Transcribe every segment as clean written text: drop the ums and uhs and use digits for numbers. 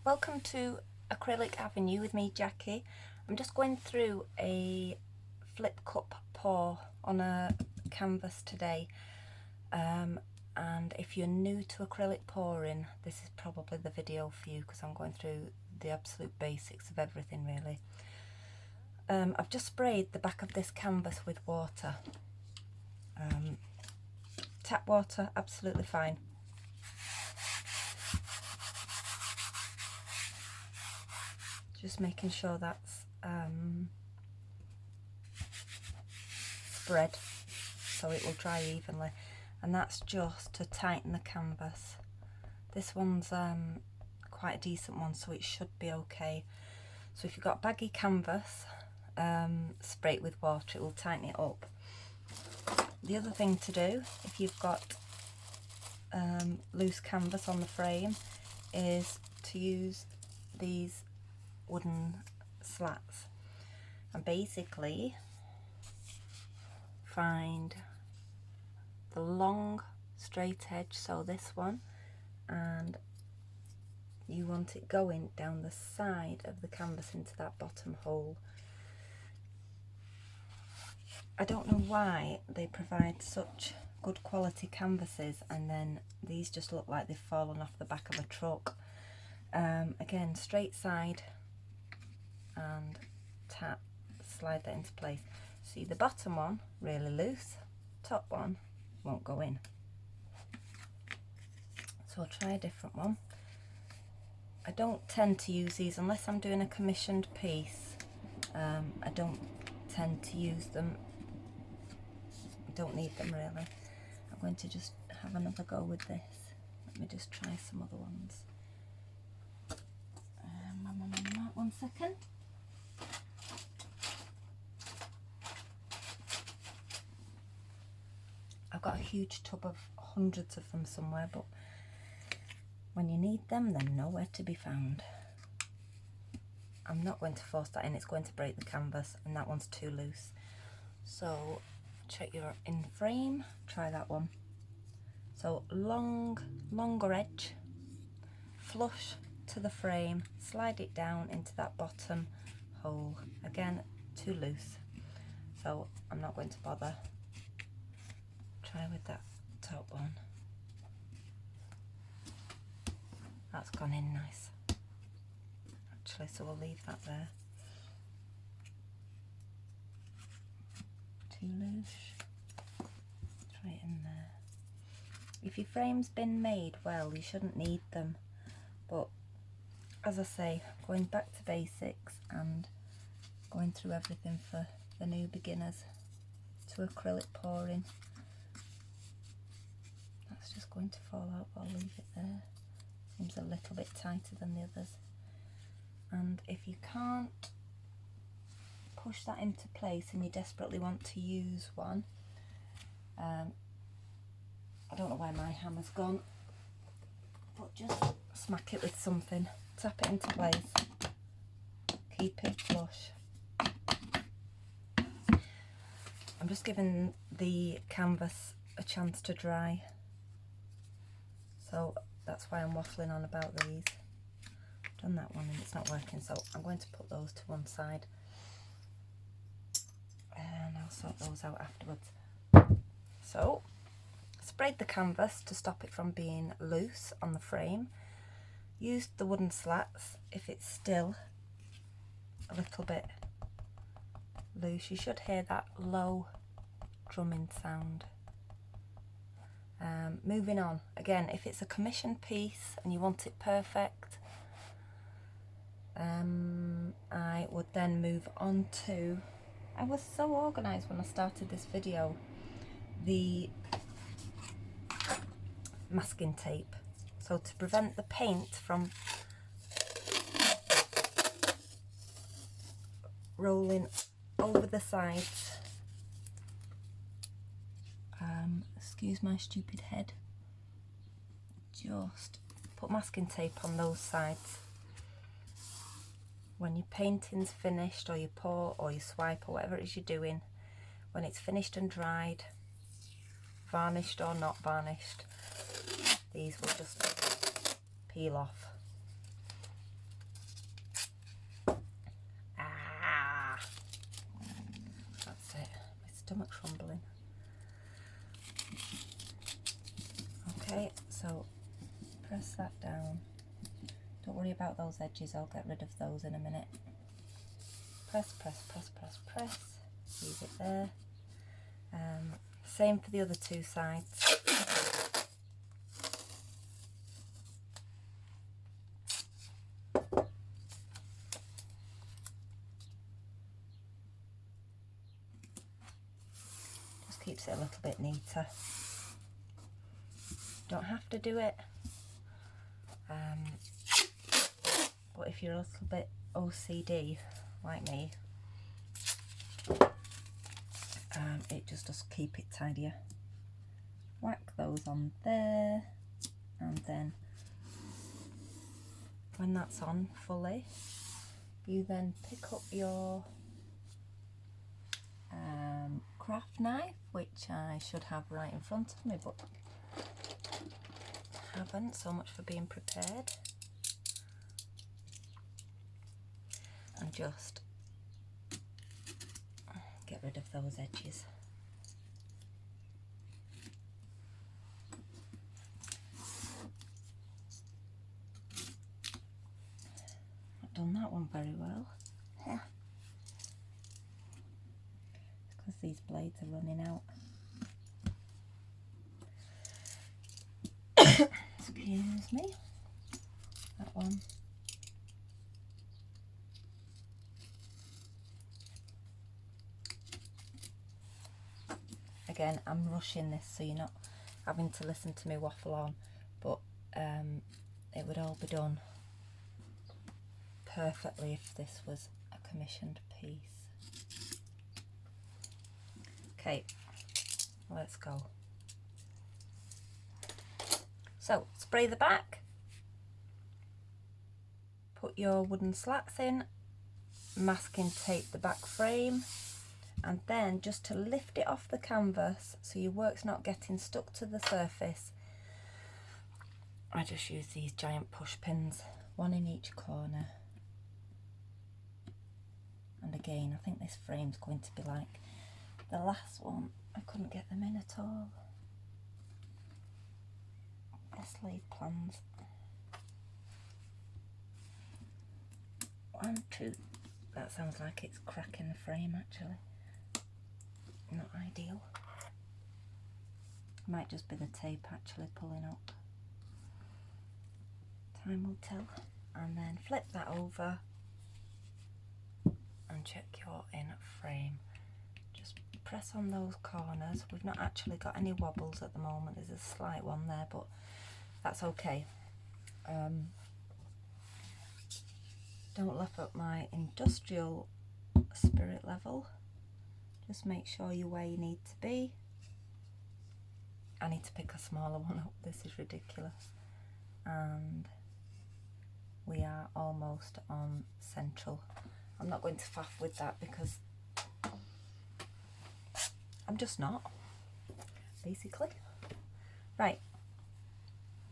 Welcome to Acrylic Avenue with me, Jackie. I'm just going through a flip cup pour on a canvas today, and if you're new to acrylic pouring, this is probably the video for you because I'm going through the absolute basics of everything really. I've just sprayed the back of this canvas with water. Tap water, absolutely fine. Just making sure that's spread so it will dry evenly, and that's just to tighten the canvas. This one's quite a decent one, so it should be okay. So if you've got baggy canvas, spray it with water, it will tighten it up. The other thing to do if you've got loose canvas on the frame is to use these wooden slats and basically find the long straight edge, so this one, and you want it going down the side of the canvas into that bottom hole. I don't know why they provide such good quality canvases and then these just look like they've fallen off the back of a truck. Again, straight side and tap, slide that into place. See, the bottom one really loose, top one won't go in. So I'll try a different one. I don't tend to use these unless I'm doing a commissioned piece. I don't tend to use them. I don't need them really. I'm going to just have another go with this. Let me just try some other ones. 1 second. I've got a huge tub of hundreds of them somewhere, but when you need them, they're nowhere to be found. I'm not going to force that in, it's going to break the canvas, and that one's too loose. So check your in frame, try that one. So longer edge, flush to the frame, slide it down into that bottom hole. Again, too loose, so I'm not going to bother. Try with that top one. That's gone in nice actually, so we'll leave that there. Too loose, try it in there. If your frame's been made well, you shouldn't need them, but as I say, going back to basics and going through everything for the new beginners to acrylic pouring. That's just going to fall out, but I'll leave it there. Seems a little bit tighter than the others. And if you can't push that into place and you desperately want to use one, I don't know where my hammer's gone, but just smack it with something, tap it into place, keep it flush. I'm just giving the canvas a chance to dry, so that's why I'm waffling on about these. I've done that one and it's not working, so I'm going to put those to one side and I'll sort those out afterwards. So sprayed the canvas to stop it from being loose on the frame. Used the wooden slats. If it's still a little bit loose, you should hear that low drumming sound. Moving on, again, if it's a commissioned piece and you want it perfect, I would then move on to, I was so organised when I started this video, the masking tape. So to prevent the paint from rolling over the sides, excuse my stupid head, just put masking tape on those sides. When your painting's finished, or you pour or you swipe or whatever it is you're doing, when it's finished and dried, varnished or not varnished, these will just peel off. much rumbling. Okay, so press that down. Don't worry about those edges, I'll get rid of those in a minute. Press, press, press, press, press. Leave it there. Same for the other two sides. Just keeps it a little bit neater. Don't have to do it. But if you're a little bit OCD like me, it just does keep it tidier. Whack those on there, and then when that's on fully, you then pick up your craft knife, which I should have right in front of me, but haven't. So much for being prepared. And just get rid of those edges. Not done that one very well. Yeah. It's because these blades are running out. Excuse me. That one. Again, I'm rushing this so you're not having to listen to me waffle on, but it would all be done perfectly if this was a commissioned piece. Okay, let's go. So, spray the back, put your wooden slats in, masking tape the back frame, and then just to lift it off the canvas so your work's not getting stuck to the surface, I just use these giant push pins, one in each corner. And again, I think this frame's going to be like the last one. I couldn't get them in at all. Best laid plans. 1, 2. That sounds like it's cracking the frame actually. Not ideal. Might just be the tape actually pulling up. Time will tell. And then flip that over and check your in frame. Just press on those corners. We've not actually got any wobbles at the moment. There's a slight one there, but that's okay. Don't laugh at my industrial spirit level. Just make sure you're where you need to be. I need to pick a smaller one up. This is ridiculous. And we are almost on central. I'm not going to faff with that because I'm just not, basically. Right,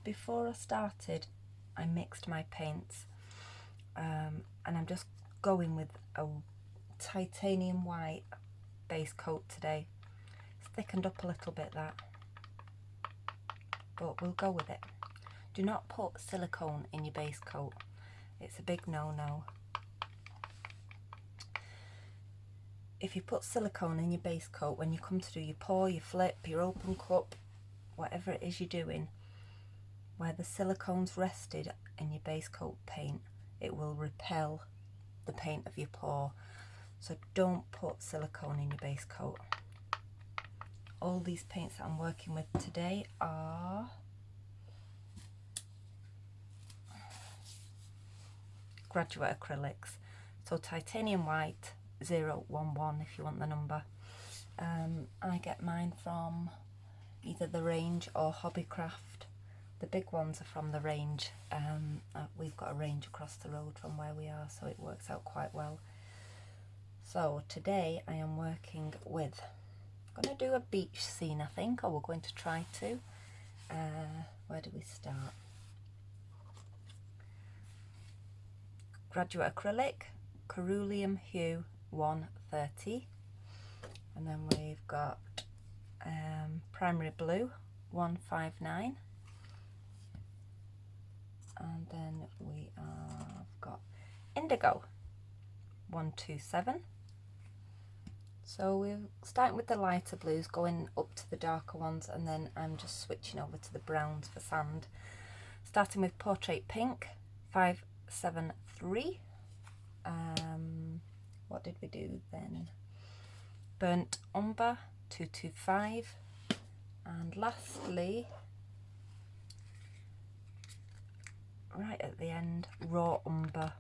before I started, I mixed my paints, and I'm just going with a titanium white base coat today. It's thickened up a little bit, that, but we'll go with it. Do not put silicone in your base coat. It's a big no-no. If you put silicone in your base coat, when you come to do your pour, your flip, your open cup, whatever it is you're doing, where the silicone's rested in your base coat paint, it will repel the paint of your pour. So don't put silicone in your base coat. All these paints that I'm working with today are graduate acrylics. So titanium white 011 if you want the number. I get mine from either the Range or Hobbycraft. The big ones are from the Range. We've got a Range across the road from where we are, so it works out quite well. So today I am working with, I'm going to do a beach scene, I think, or we're going to try to. Where do we start? Graduate acrylic, Coeruleum hue 130. And then we've got primary blue 159, and then we have got indigo 127. So we're starting with the lighter blues, going up to the darker ones, and then I'm just switching over to the browns for sand. Starting with portrait pink 573. What did we do then? Burnt umber 225, and lastly, right at the end, raw umber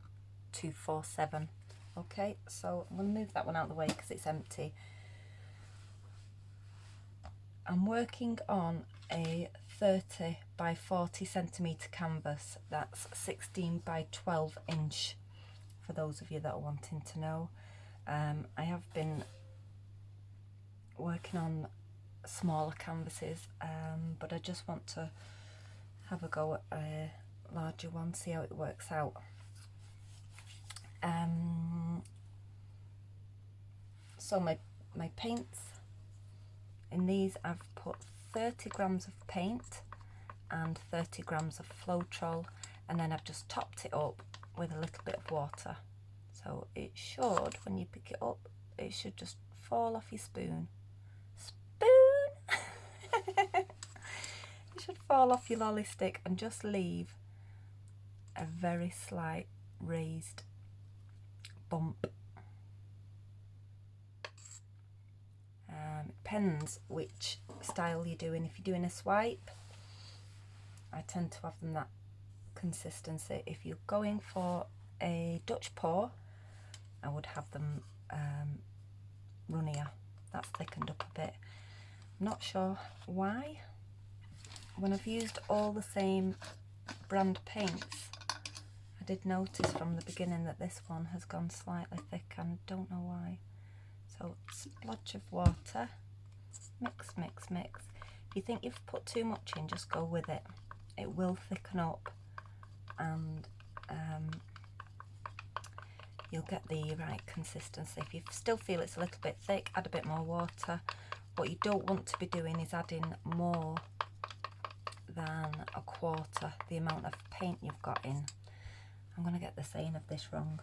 247. Okay, so I'm going to move that one out of the way because it's empty. I'm working on a 30 by 40 centimetre canvas. That's 16 by 12 inch, for those of you that are wanting to know. I have been working on smaller canvases, but I just want to have a go at a larger one, see how it works out. So my paints, in these I've put 30 grams of paint and 30 grams of Floetrol, and then I've just topped it up with a little bit of water. So it should, when you pick it up, it should just fall off your spoon. It should fall off your lolly stick and just leave a very slight raised bump. It depends which style you're doing. If you're doing a swipe, I tend to have them that consistency. If you're going for a Dutch pour, I would have them runnier. That's thickened up a bit. I'm not sure why. When I've used all the same brand paints, I did notice from the beginning that this one has gone slightly thick, and I don't know why. So splodge of water, mix, mix, mix. If you think you've put too much in, just go with it. It will thicken up, and you'll get the right consistency. If you still feel it's a little bit thick, add a bit more water. What you don't want to be doing is adding more than a quarter the amount of paint you've got in. I'm going to get the saying of this wrong.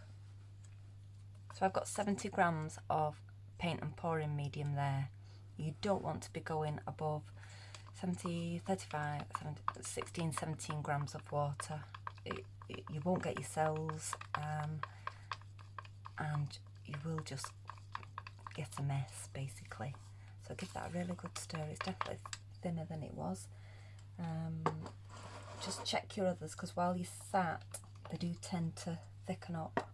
So I've got 70 grams of paint and pouring medium there. You don't want to be going above 70, 35, 70, 16, 17 grams of water. You won't get your cells, and you will just get a mess basically. So give that a really good stir. It's definitely thinner than it was. Just check your others, because while you're sat, they do tend to thicken up.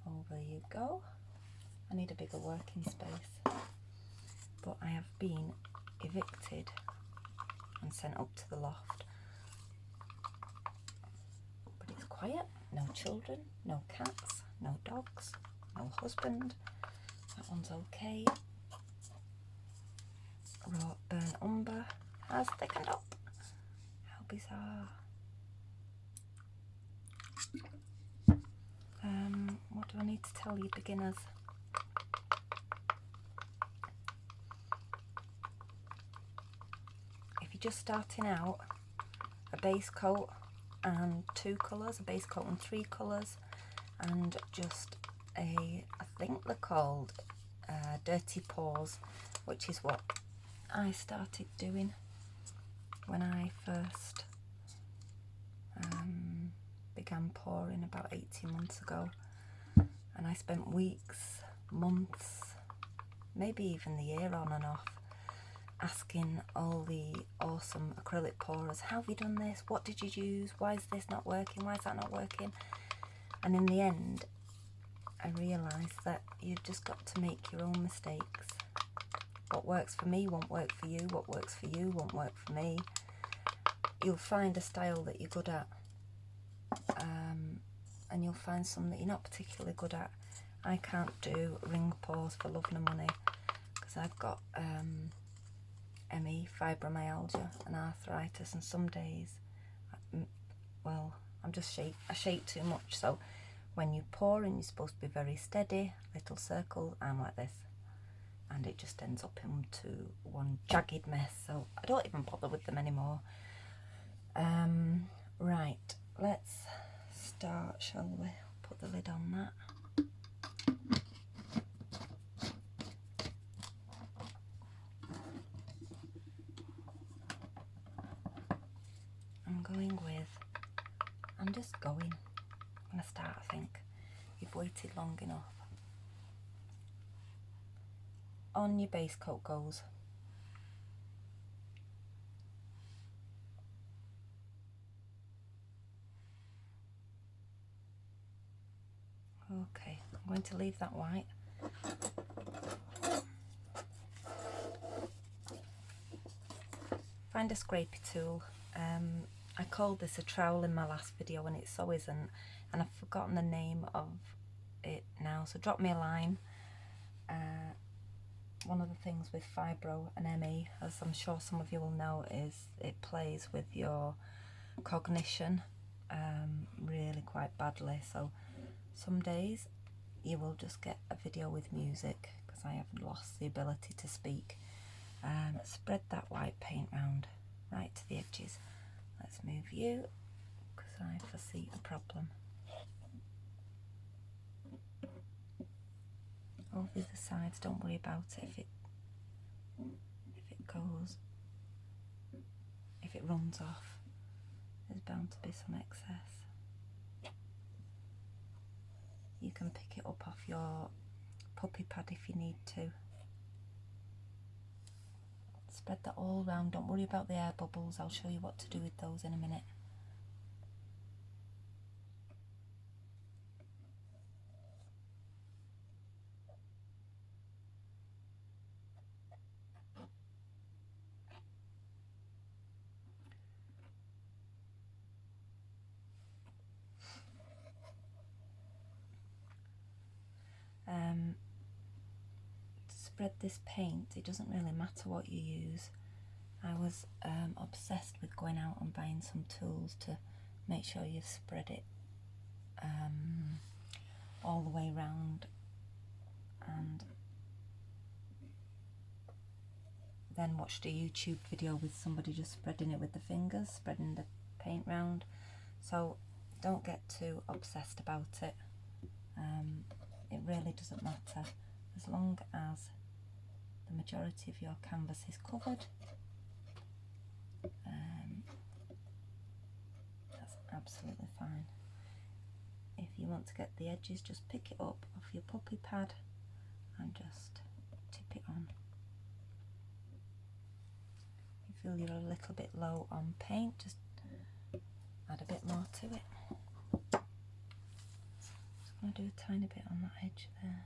Over you go. I need a bigger working space, but I have been evicted and sent up to the loft. But it's quiet, no children, no cats, no dogs, no husband. That one's okay. Raw burnt umber has thickened up. How bizarre. What do I need to tell you, beginners? If you're just starting out, a base coat and 2 colours, a base coat and 3 colours, and just I think they're called dirty pours, which is what I started doing when I first began pouring about 18 months ago. And I spent weeks, months, maybe even the year on and off, asking all the awesome acrylic pourers, how have you done this? What did you use? Why is this not working? Why is that not working? And in the end, I realised that you've just got to make your own mistakes. What works for me won't work for you. What works for you won't work for me. You'll find a style that you're good at, and you'll find some that you're not particularly good at. I can't do ring pours for love nor money because I've got ME, fibromyalgia and arthritis, and some days, well, I shake too much. So when you pour and you're supposed to be very steady, little circles, I'm like this. and it just ends up into one jagged mess, so I don't even bother with them anymore. Right, let's start, shall we? Put the lid on that. I'm just going. I'm going to start, I think. You've waited long enough. On your base coat goes. Okay, I'm going to leave that white. Find a scrapey tool. I called this a trowel in my last video and it so isn't, and I've forgotten the name of it now, so drop me a line. One of the things with fibro and ME, as I'm sure some of you will know, is it plays with your cognition really quite badly, so some days you will just get a video with music because I have lost the ability to speak. Spread that white paint round right to the edges. Let's move you because I foresee a problem. Over the sides, don't worry about it. If it goes, if it runs off, there's bound to be some excess. You can pick it up off your puppy pad if you need to. Spread that all round, don't worry about the air bubbles, I'll show you what to do with those in a minute. To spread this paint, it doesn't really matter what you use. I was obsessed with going out and buying some tools to make sure you've spread it all the way round, and then watched a YouTube video with somebody just spreading it with the fingers, spreading the paint round. So don't get too obsessed about it. It really doesn't matter as long as the majority of your canvas is covered. That's absolutely fine. If you want to get the edges, just pick it up off your puppy pad and just tip it on. If you feel you're a little bit low on paint, just add a bit more to it. Just going to do a tiny bit on that edge there.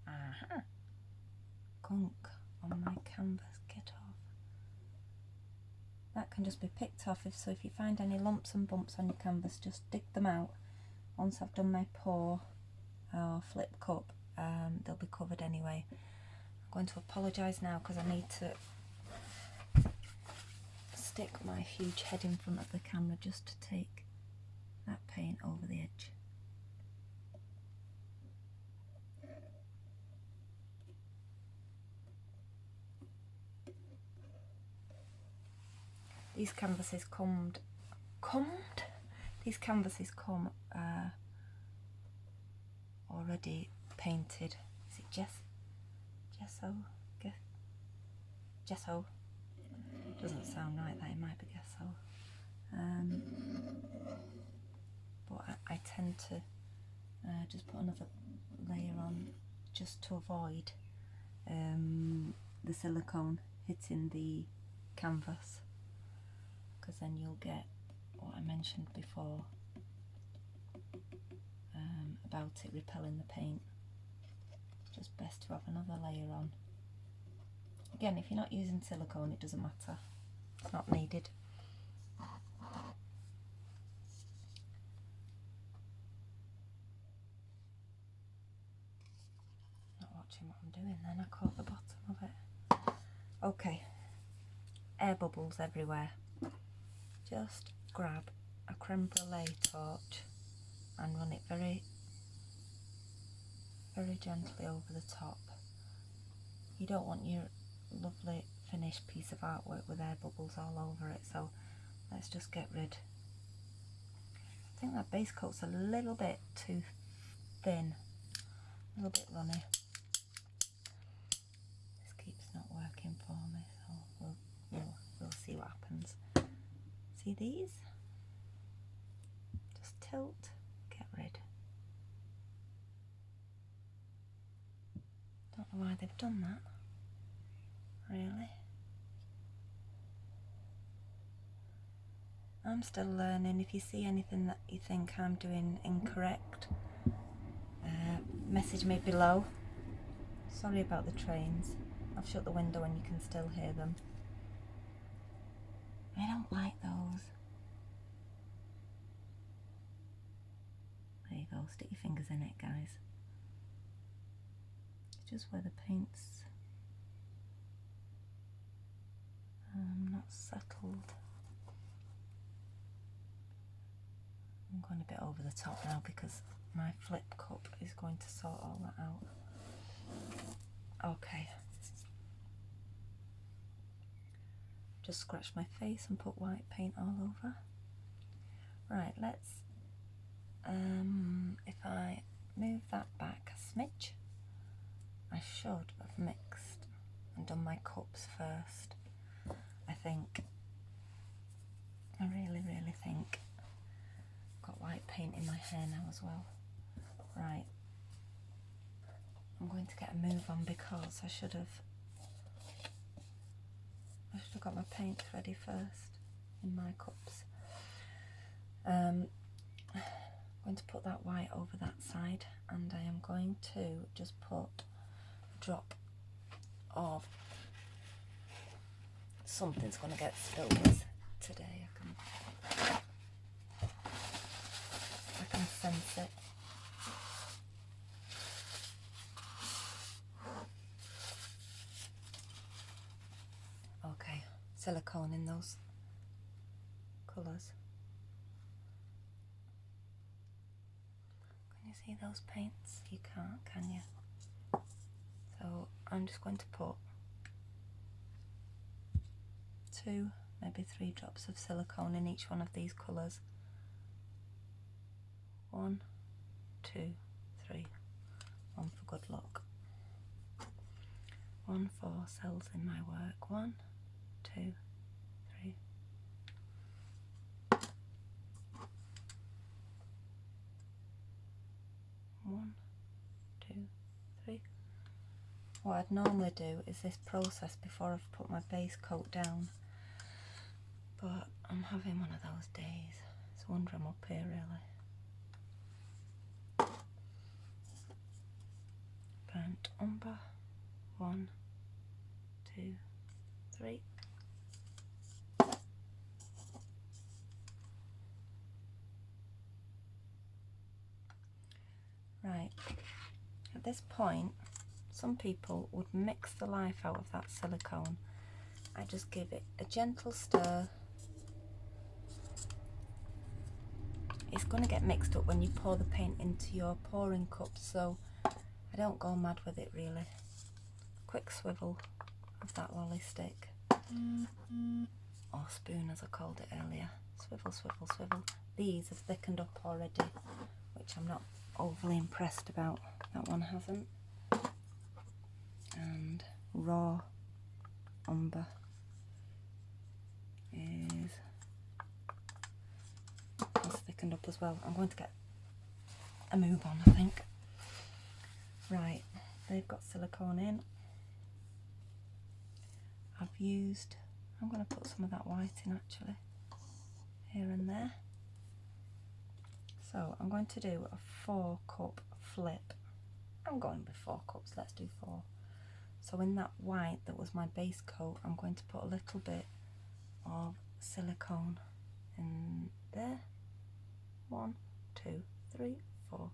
Aha! Gunk on my canvas, get off. That can just be picked off, so if you find any lumps and bumps on your canvas, just dig them out. Once I've done my pour or flip cup, they'll be covered anyway. I'm going to apologise now because I need to stick my huge head in front of the camera just to take that paint over the edge. These canvases These canvases come already painted. Is it gesso? Gesso? Doesn't sound right, that it might be gesso. But I tend to just put another layer on just to avoid the silicone hitting the canvas, because then you'll get what I mentioned before about it repelling the paint. It's just best to have another layer on. Again, if you're not using silicone, it doesn't matter, it's not needed. Not watching what I'm doing then, I caught the bottom of it. Okay, air bubbles everywhere. just grab a creme brulee torch and run it very, very gently over the top. You don't want your lovely finished piece of artwork with air bubbles all over it, so let's just get rid. I think that base coat's a little bit too thin, a little bit runny. This keeps not working for me, so we'll see what happens. See these? Just tilt, get rid. Don't know why they've done that, really. I'm still learning. If you see anything that you think I'm doing incorrect, message me below. Sorry about the trains. I've shut the window and you can still hear them. I don't like those. There you go, stick your fingers in it, guys. It's just where the paint's not settled. I'm going a bit over the top now because my flip cup is going to sort all that out. Okay. Just scratch my face and put white paint all over. Right, let's, if I move that back a smidge, I should have mixed and done my cups first. I think. I really, really think. Got white paint in my hair now as well. Right. I'm going to get a move on because I should have got my paint ready first in my cups. I'm going to put that white over that side, and I am going to just put a drop of something's going to get spilled today. I can sense it. Okay, silicone in those colours. Can you see those paints? You can't, can you? So I'm just going to put 2, maybe 3 drops of silicone in each one of these colours. 1, 2, 3. 1 for good luck. 1 for cells in my work. 1, 2, 3. One, 2, 3. What I'd normally do is this process before I've put my base coat down, but I'm having one of those days. It's a wonder I'm up here, really. Burnt umber. 1, 2, 3. Right, at this point, some people would mix the life out of that silicone. I just give it a gentle stir. It's going to get mixed up when you pour the paint into your pouring cup, so I don't go mad with it really. Quick swivel of that lolly stick, or spoon as I called it earlier. Swivel, swivel, swivel. These have thickened up already, which I'm not overly impressed about. That one hasn't. And raw umber has thickened up as well. I'm going to get a move on, I think. Right, they've got silicone in. I'm going to put some of that white in actually, here and there. So I'm going to do a 4 cup flip. I'm going with 4 cups, let's do 4. So in that white that was my base coat, I'm going to put a little bit of silicone in there. 1, 2, 3, 4.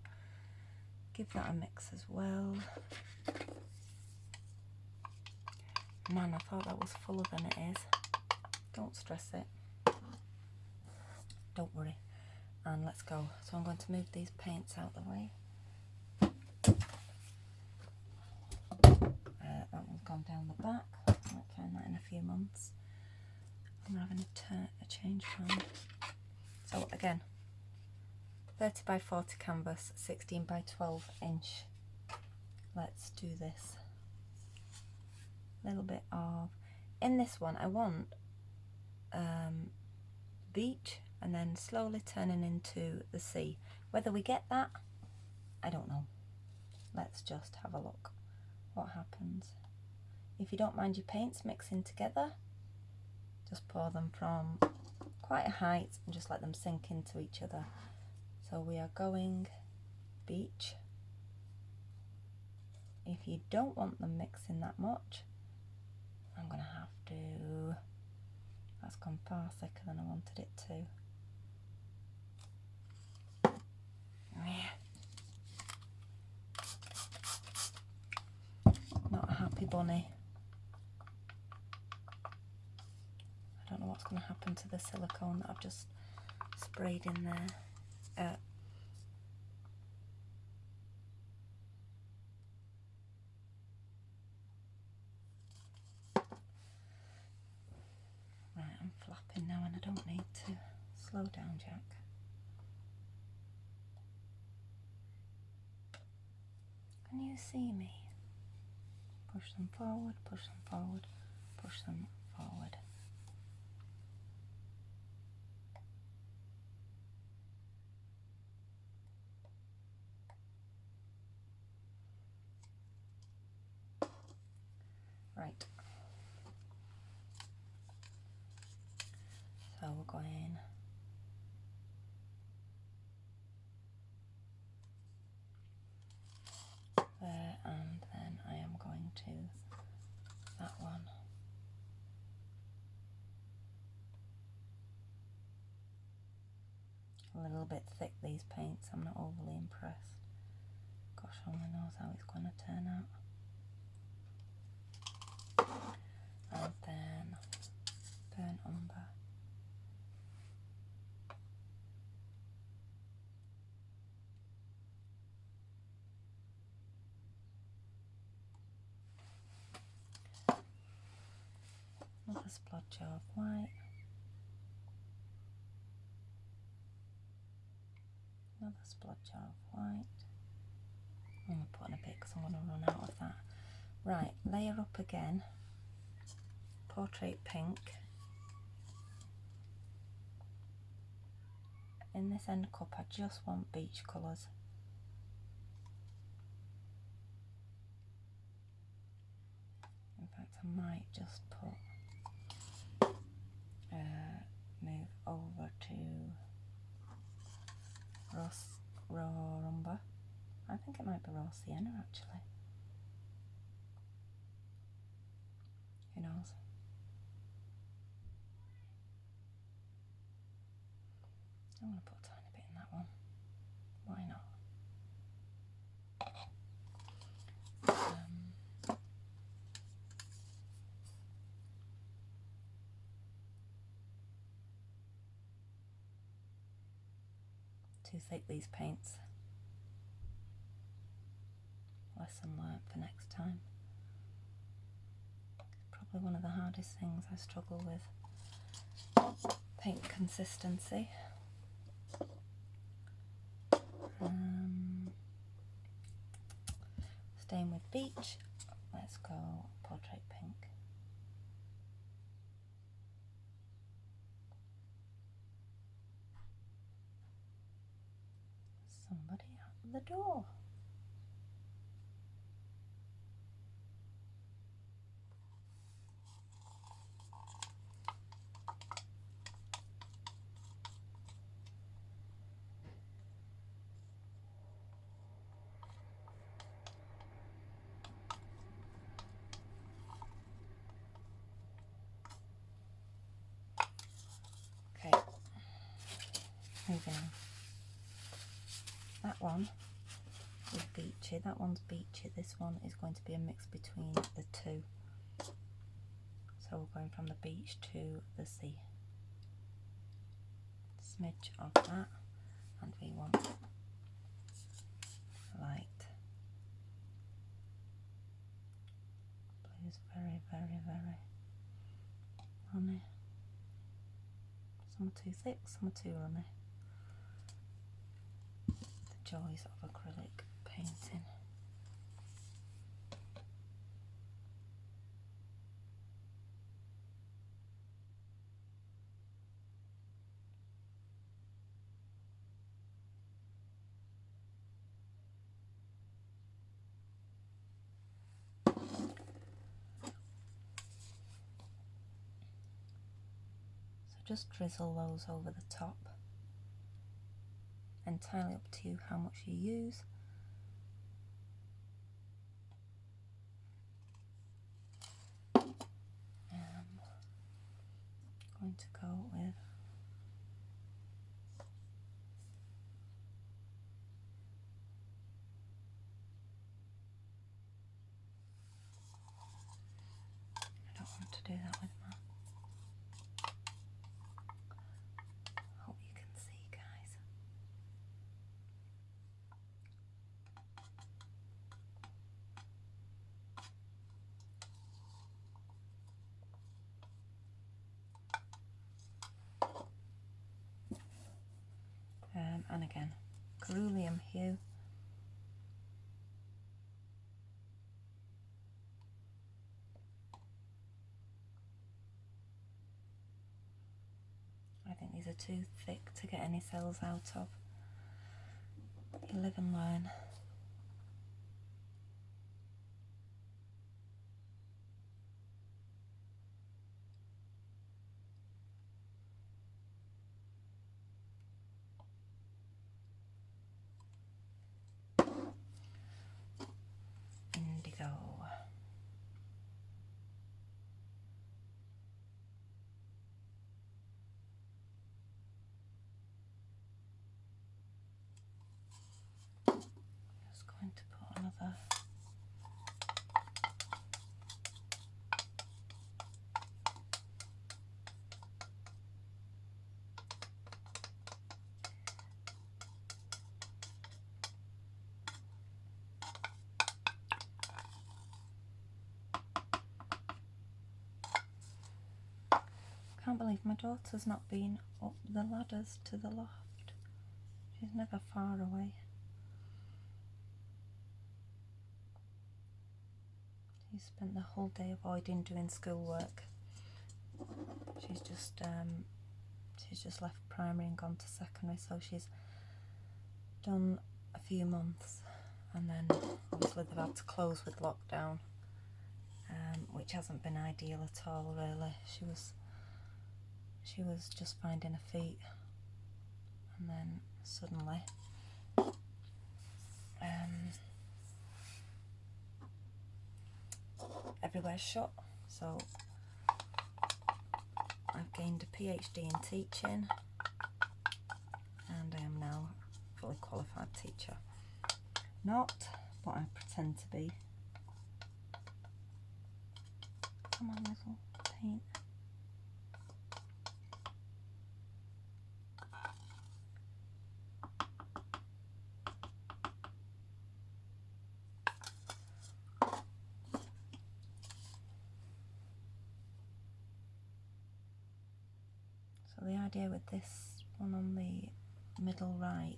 Give that a mix as well. Man, I thought that was fuller than it is. Don't stress it. don't worry. And let's go. So I'm going to move these paints out the way. That one's gone down the back. I might find that in a few months. I'm having a change round. So again, 30 by 40 canvas, 16 by 12 inch. Let's do this. A little bit of, in this one I want beach and then slowly turning into the sea. Whether we get that, I don't know. Let's just have a look what happens. If you don't mind your paints mixing together, just pour them from quite a height and just let them sink into each other. So we are going beach. If you don't want them mixing that much, I'm going to have to, that's gone far thicker than I wanted it to. Not a happy bunny. I don't know what's going to happen to the silicone that I've just sprayed in there. Right, I'm flapping now and I don't need to. Slow down, Jack. Can you see me? Push them forward, push them forward, push them forward. Right. So we're going there, and then I am going to that one. A little bit thick, these paints, I'm not overly impressed. Gosh only knows how it's going to turn out. And then burn umber. Another splodge of white. Another splodge of white. I'm going to put in a bit because I'm going to run out of that. Right, layer up again. Portrait pink. In this end cup I just want beach colours. In fact I might just put move over to raw umber. I think it might be raw sienna actually. Who knows? I'm going to put a tiny bit in that one. Why not? Too thick, these paints. Lesson learnt for next time. Probably one of the hardest things I struggle with. Paint consistency. Staying with beach, let's go portrait pink. Somebody at the door. Okay, moving on. That one is beachy, that one's beachy, this one is going to be a mix between the two. So we're going from the beach to the sea. smidge of that, and we want light blues, very, very, very runny. Some are too thick, some are too runny. The joys of acrylic painting. Just drizzle those over the top. Entirely up to you how much you use. Going to go with I don't want to do that with my hope you can see, guys. And again, Coeruleum hue. I think these are too thick to get any cells out of. You live and learn. Indigo. Just going to put another Can't believe my daughter's not been up the ladders to the loft. She's never far away. She spent the whole day avoiding doing schoolwork. She's just left primary and gone to secondary, so she's done a few months, and then obviously they've had to close with lockdown, which hasn't been ideal at all, really. She was just finding her feet, and then suddenly everywhere's shut. So I've gained a PhD in teaching, and I am now a fully qualified teacher. Not, but I pretend to be. Come on, little paint. So the idea with this one on the middle right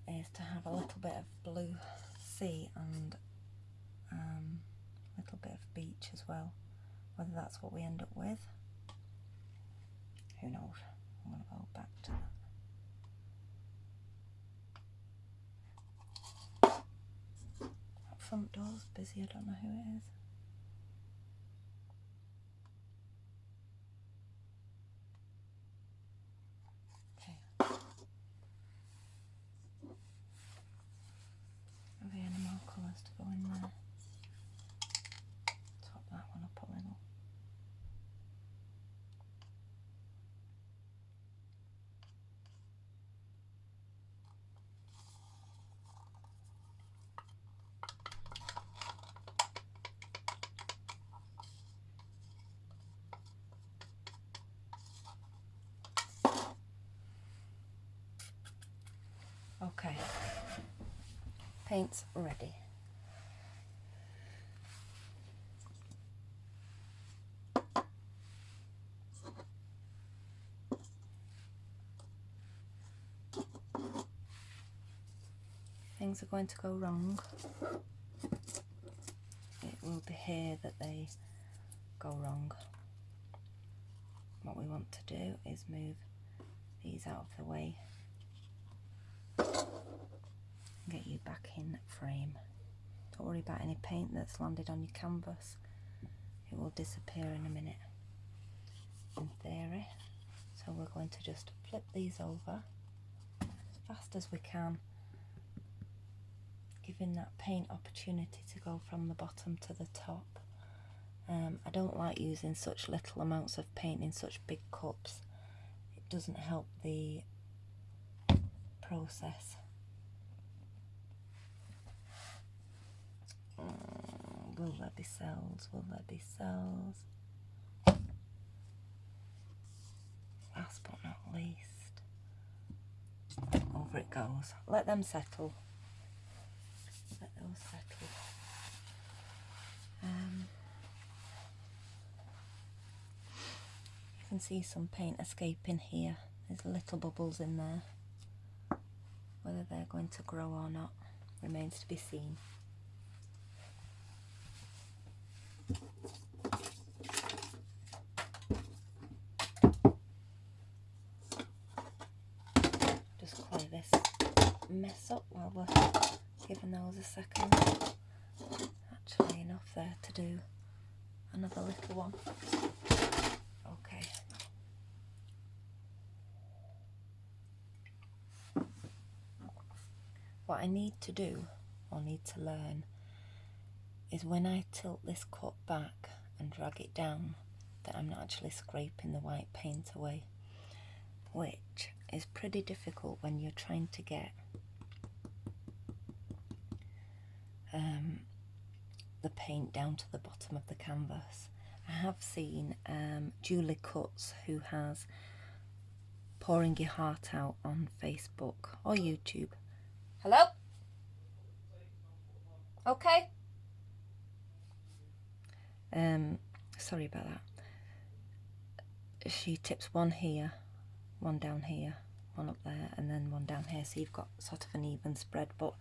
is to have a little bit of blue sea and a little bit of beach as well. Whether that's what we end up with, who knows. I'm going to go back to that. That front door's busy, I don't know who it is. Are there any more colours to go in there? Top that one up a little. paint's ready. Things are going to go wrong. It will be here that they go wrong. What we want to do is move these out of the way. Get you back in frame. Don't worry about any paint that's landed on your canvas. It will disappear in a minute, in theory. So we're going to just flip these over as fast as we can, giving that paint opportunity to go from the bottom to the top. I don't like using such little amounts of paint in such big cups. It doesn't help the process. Will there be cells? Will there be cells? Last but not least, over it goes. Let them settle. Let those settle. You can see some paint escaping here. There's little bubbles in there. Whether they're going to grow or not remains to be seen. Just clear this mess up while we're giving those a second. Actually enough there to do another little one. Okay. What I need to do, or need to learn, is when I tilt this cup back and drag it down, that I'm not actually scraping the white paint away, which is pretty difficult when you're trying to get the paint down to the bottom of the canvas. I have seen Julie Cuts, who has Pouring Your Heart Out on Facebook or YouTube. Hello? Okay. Sorry about that. She tips one here, one down here, one up there, and then one down here, so you've got sort of an even spread. But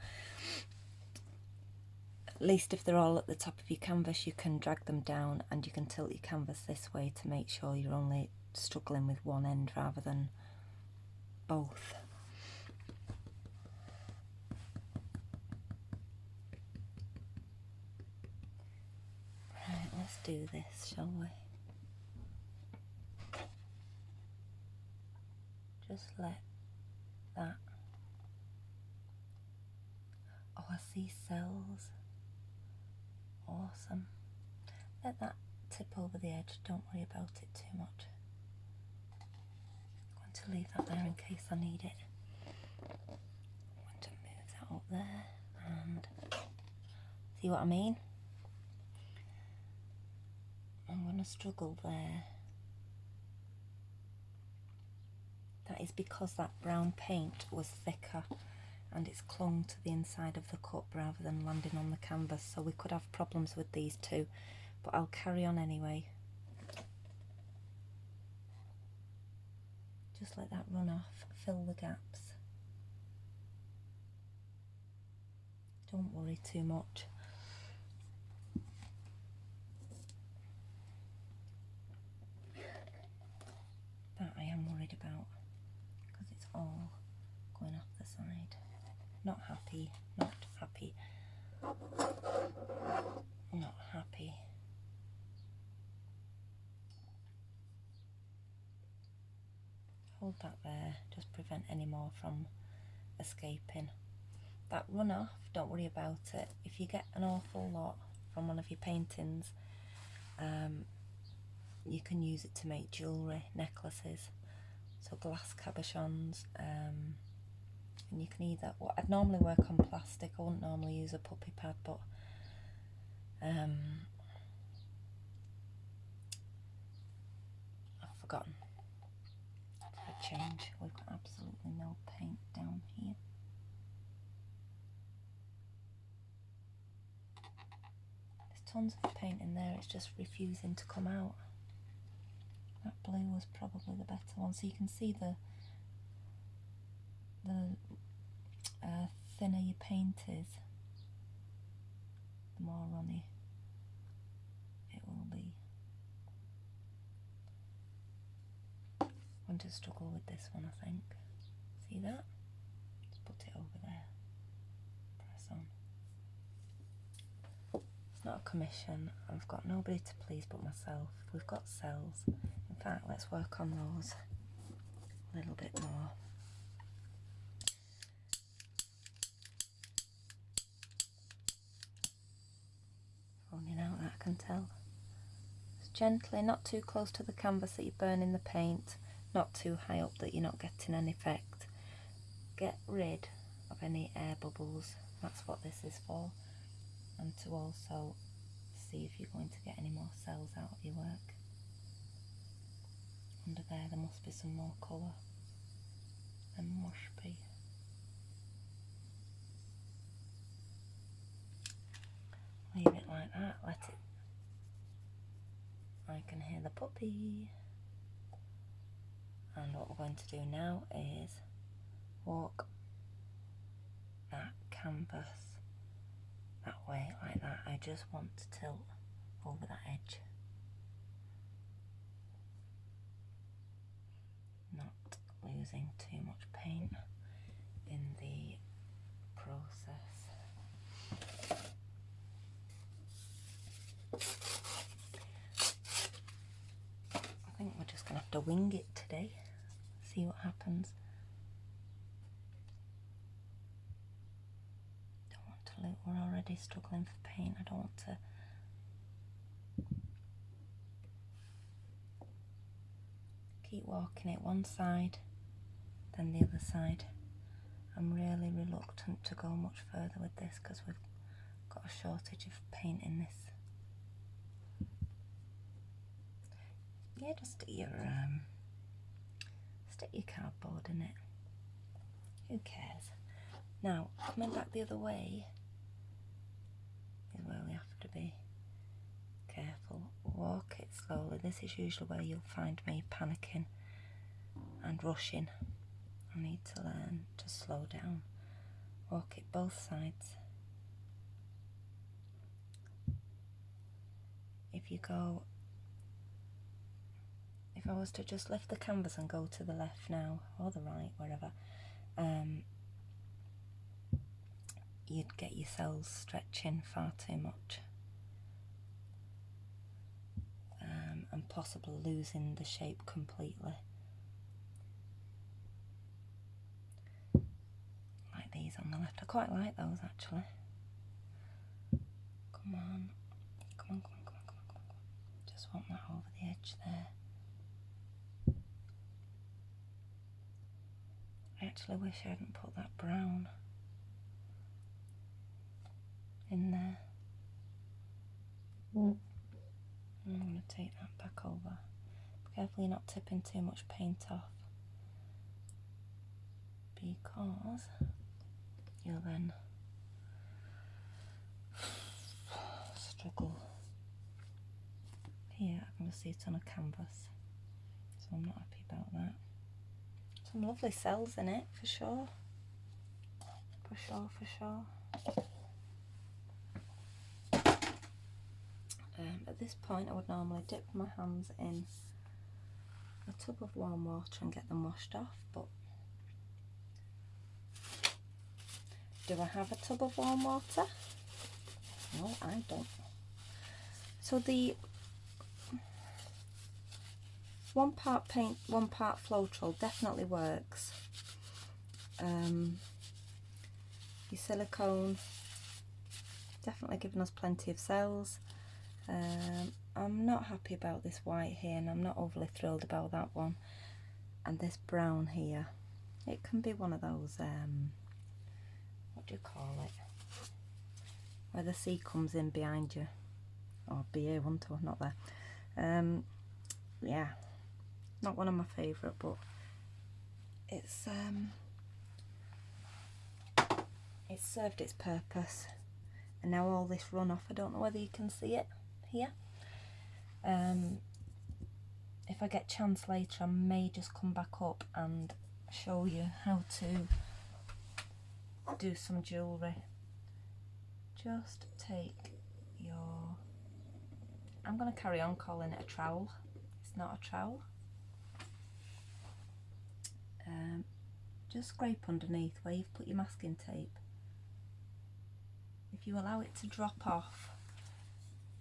at least if they're all at the top of your canvas, you can drag them down and you can tilt your canvas this way to make sure you're only struggling with one end rather than both. Right, let's do this, shall we? Just let that... Oh, I see cells. Awesome. Let that tip over the edge. Don't worry about it too much. I'm going to leave that there in case I need it. I'm going to move that up there and see what I mean? I'm going to struggle there. That is because that brown paint was thicker and it's clung to the inside of the cup rather than landing on the canvas, so we could have problems with these too, but I'll carry on anyway. Just let that run off, fill the gaps. Don't worry too much. That I am worried about, because it's all going off the side. Not happy, not happy, not happy. Hold that there, just prevent any more from escaping. That runoff, don't worry about it. If you get an awful lot from one of your paintings, you can use it to make jewellery, necklaces, so glass cabochons, and you can either, well, I'd normally work on plastic, I wouldn't normally use a puppy pad, but I've forgotten. For a change, we've got absolutely no paint down here. tons of paint in there, it's just refusing to come out. That blue was probably the better one, so you can see the thinner your paint is, the more runny it will be. I'm going to struggle with this one, I think. See that? Just put it over there. Press on. It's not a commission. I've got nobody to please but myself. We've got cells. In fact, let's work on those a little bit more. Running out, that I can tell. Just gently, not too close to the canvas that you're burning the paint, not too high up that you're not getting an effect. Get rid of any air bubbles, that's what this is for, and to also see if you're going to get any more cells out of your work. Under there must be some more colour. There must be. Leave it like that, let it. I can hear the puppy. And what we're going to do now is walk that canvas that way, like that. I just want to tilt over that edge. Not losing too much paint in the process. I think we're just going to have to wing it today, see what happens. Don't want to look, we're already struggling for paint. I don't want to keep walking it one side, then the other side. I'm really reluctant to go much further with this because we've got a shortage of paint in this. Yeah, just stick your cardboard in it. Who cares? Now, coming back the other way is where we have to be careful. Walk it slowly. This is usually where you'll find me panicking and rushing. I need to learn to slow down. Walk it both sides. If I was to just lift the canvas and go to the left now, or the right, wherever, you'd get your cells stretching far too much. And possibly losing the shape completely. Like these on the left. I quite like those actually. Come on. Come on, come on, come on, come on, come on. Just want that over the edge there. I actually wish I hadn't put that brown in there. I'm going to take that back over. Be careful you're not tipping too much paint off, because you'll then struggle. Here I can see it on a canvas, so I'm not happy about that. Some lovely cells in it, for sure. For sure, for sure. At this point I would normally dip my hands in a tub of warm water and get them washed off, but do I have a tub of warm water? No, I don't. So the 1 part paint, 1 part Floetrol definitely works. Your silicone definitely giving us plenty of cells. I'm not happy about this white here, and I'm not overly thrilled about that one. And this brown here, it can be one of those, what do you call it, where the C comes in behind you, or BA12, not there. Yeah, not one of my favourite, but it's served its purpose. And now all this runoff, I don't know whether you can see it here. If I get chance later, I may just come back up and show you how to do some jewellery. Just take your, I'm going to carry on calling it a trowel. It's not a trowel. Just scrape underneath where you've put your masking tape. If you allow it to drop off,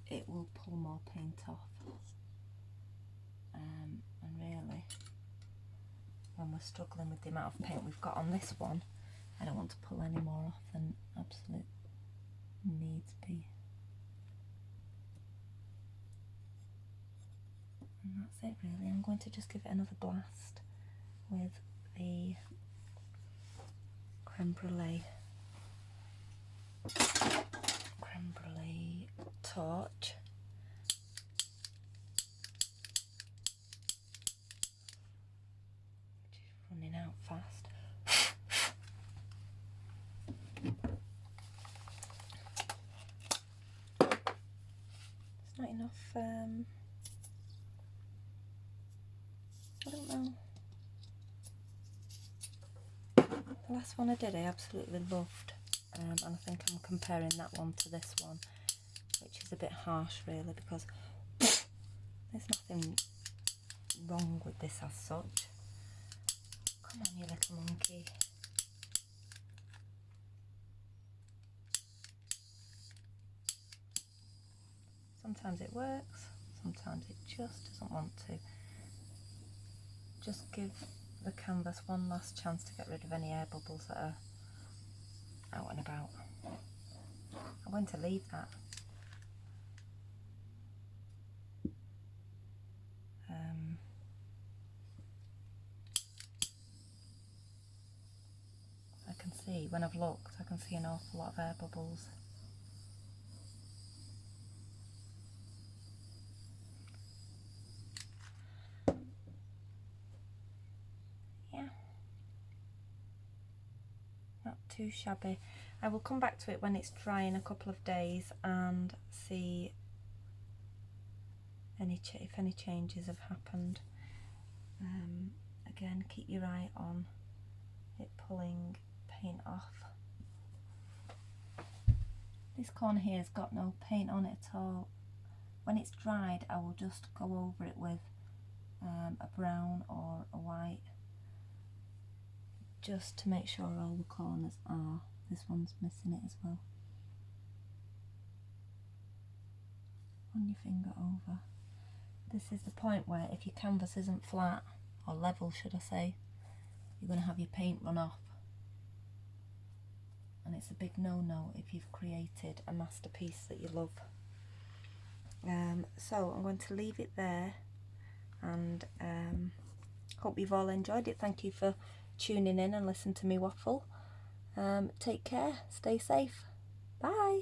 it will pull more paint off. And really, when we're struggling with the amount of paint we've got on this one, I don't want to pull any more off than absolute needs be. And that's it really. I'm going to just give it another blast with the creme brulee torch. Which is running out fast. It's not enough, I don't know. The last one I did I absolutely loved, and I think I'm comparing that one to this one, which is a bit harsh really, because there's nothing wrong with this as such. Come on, you little monkey. Sometimes it works, sometimes it just doesn't want to. Just give the canvas one last chance to get rid of any air bubbles that are out and about. I'm going to leave that. I can see, when I've looked, I can see an awful lot of air bubbles. Yeah. Not too shabby. I will come back to it when it's dry in a couple of days and see if any changes have happened. Again, keep your eye on it pulling paint off. This corner here has got no paint on it at all. When it's dried, I will just go over it with a brown or a white, just to make sure all the corners are. This one's missing it as well. Run your finger over. This is the point where if your canvas isn't flat, or level should I say, you're going to have your paint run off. And it's a big no-no if you've created a masterpiece that you love. So I'm going to leave it there, and hope you've all enjoyed it. Thank you for tuning in and listening to me waffle. Take care, stay safe, bye.